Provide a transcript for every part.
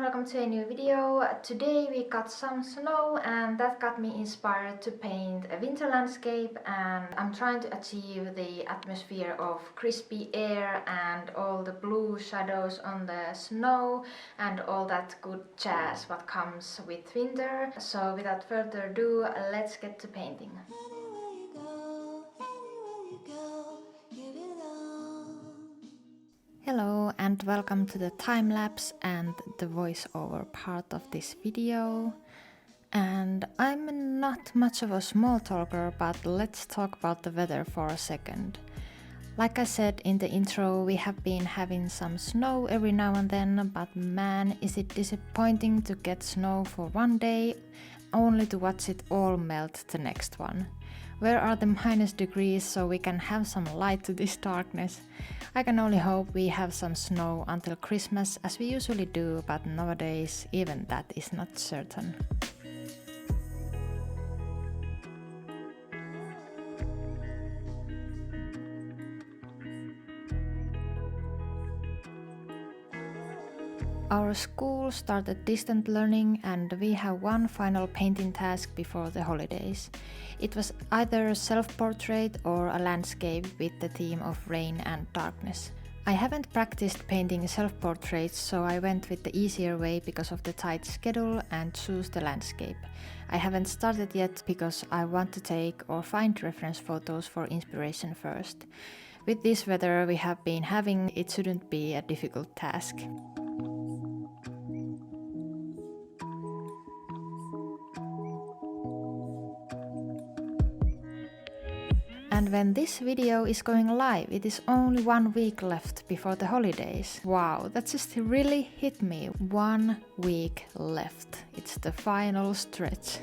welcome to a new video. Today we got some snow and that got me inspired to paint a winter landscape, and I'm trying to achieve the atmosphere of crispy air and all the blue shadows on the snow and all that good jazz what comes with winter. So without further ado, let's get to painting. Hello and welcome to the time lapse and the voiceover part of this video. And I'm not much of a small talker, but let's talk about the weather for a second. Like I said in the intro, we have been having some snow every now and then, but man, is it disappointing to get snow for one day only to watch it all melt the next one. Where are the minus degrees so we can have some light to this darkness? I can only hope we have some snow until Christmas as we usually do, but nowadays even that is not certain. Our school started distant learning and we have one final painting task before the holidays. It was either a self-portrait or a landscape with the theme of rain and darkness. I haven't practiced painting self-portraits, so I went with the easier way because of the tight schedule and chose the landscape. I haven't started yet because I want to take or find reference photos for inspiration first. With this weather we have been having, it shouldn't be a difficult task. And when this video is going live, it is only 1 week left before the holidays. Wow, that just really hit me. 1 week left. It's the final stretch.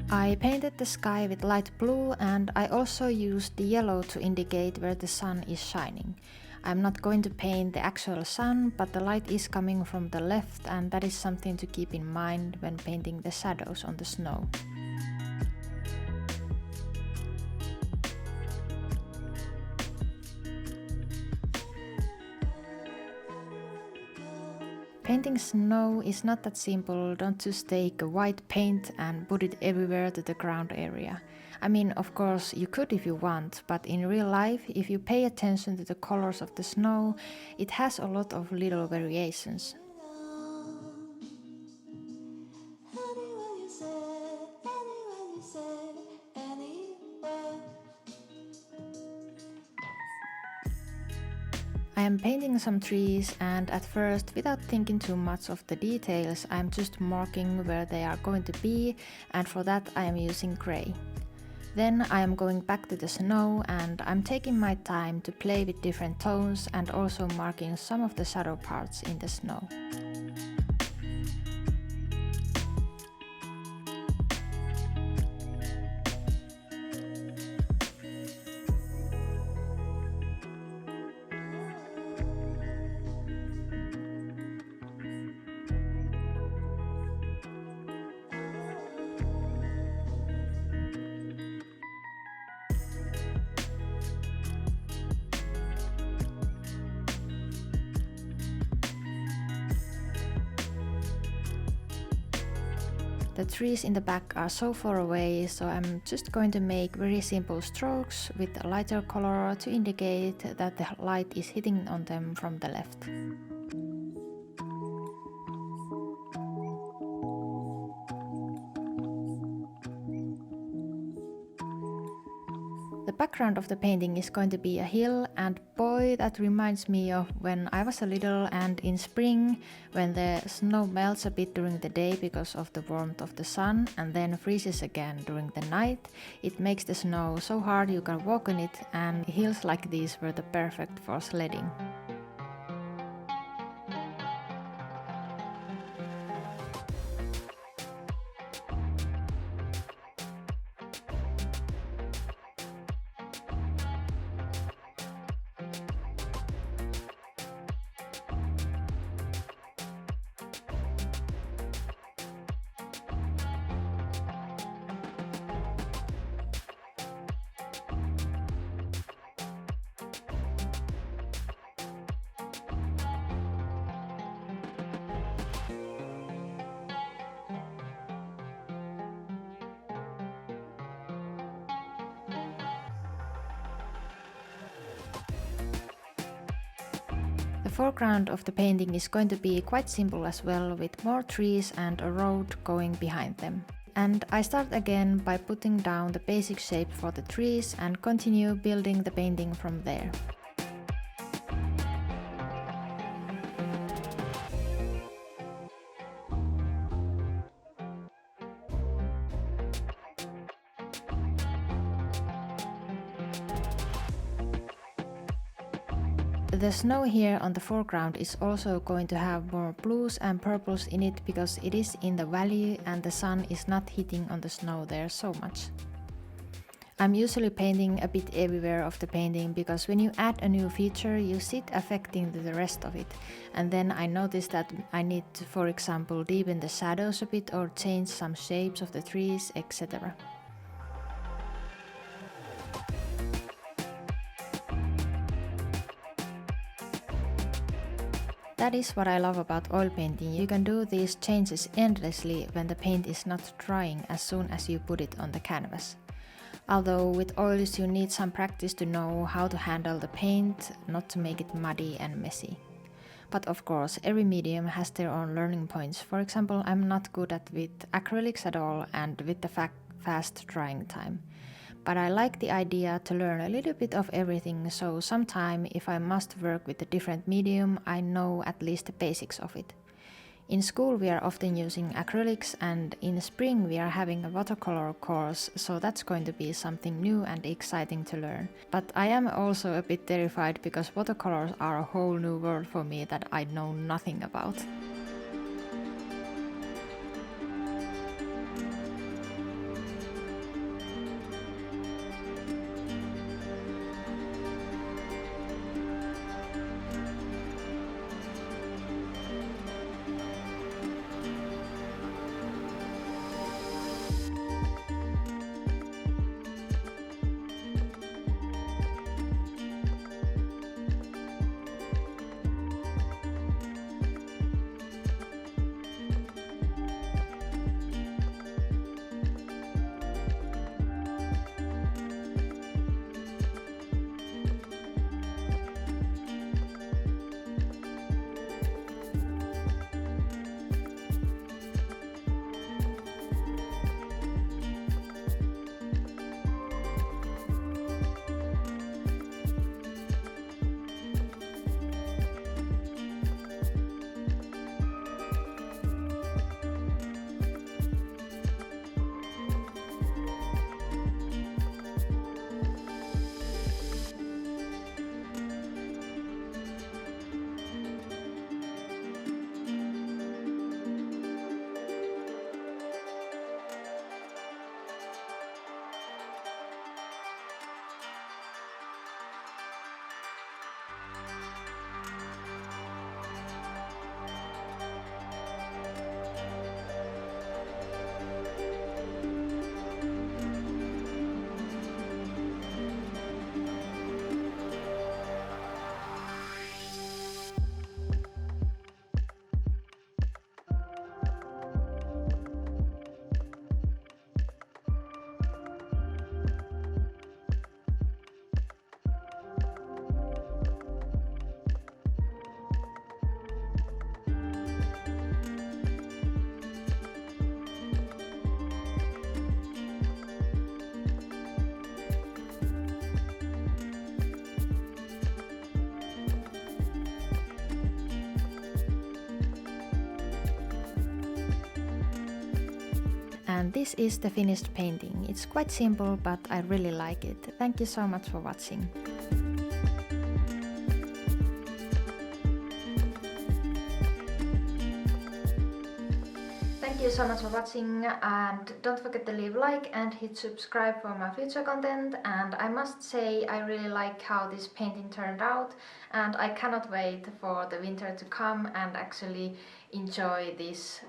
I painted the sky with light blue and I also used the yellow to indicate where the sun is shining. I'm not going to paint the actual sun, but the light is coming from the left, and that is something to keep in mind when painting the shadows on the snow. Painting snow is not that simple. Don't just take a white paint and put it everywhere to the ground area. I mean, of course you could if you want, but in real life, if you pay attention to the colors of the snow, it has a lot of little variations. I am painting some trees, and at first, without thinking too much of the details, I am just marking where they are going to be, and for that I am using grey. Then I am going back to the snow and I'm taking my time to play with different tones and also marking some of the shadow parts in the snow. The trees in the back are so far away, so I'm just going to make very simple strokes with a lighter color to indicate that the light is hitting on them from the left. The background of the painting is going to be a hill, and boy, that reminds me of when I was a little and in spring, when the snow melts a bit during the day because of the warmth of the sun and then freezes again during the night. It makes the snow so hard you can walk on it, and hills like these were the perfect for sledding. foreground of the painting is going to be quite simple as well, with more trees and a road going behind them. And I start again by putting down the basic shape for the trees and continue building the painting from there. The snow here on the foreground is also going to have more blues and purples in it because it is in the valley and the sun is not hitting on the snow there so much. I'm usually painting a bit everywhere of the painting because when you add a new feature you see it affecting the rest of it, and then I notice that I need to, for example, deepen the shadows a bit or change some shapes of the trees, etc. That is what I love about oil painting. You can do these changes endlessly when the paint is not drying as soon as you put it on the canvas. Although with oils you need some practice to know how to handle the paint, not to make it muddy and messy. But of course, every medium has their own learning points. For example, I'm not good at with acrylics at all and with the fast drying time. But I like the idea to learn a little bit of everything, so sometime if I must work with a different medium, I know at least the basics of it. In school we are often using acrylics, and in spring we are having a watercolor course, so that's going to be something new and exciting to learn. But I am also a bit terrified because watercolors are a whole new world for me that I know nothing about. And this is the finished painting. It's quite simple, but I really like it. Thank you so much for watching. Thank you so much for watching, and don't forget to leave a like and hit subscribe for my future content. And I must say I really like how this painting turned out, and I cannot wait for the winter to come and actually enjoy this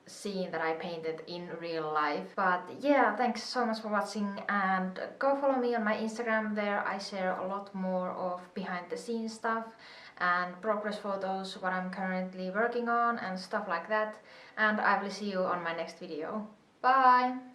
scene that I painted in real life. But yeah, thanks so much for watching, and go follow me on my Instagram. There I share a lot more of behind the scenes stuff and progress photos, what I'm currently working on and stuff like that. And I will see you on my next video. Bye!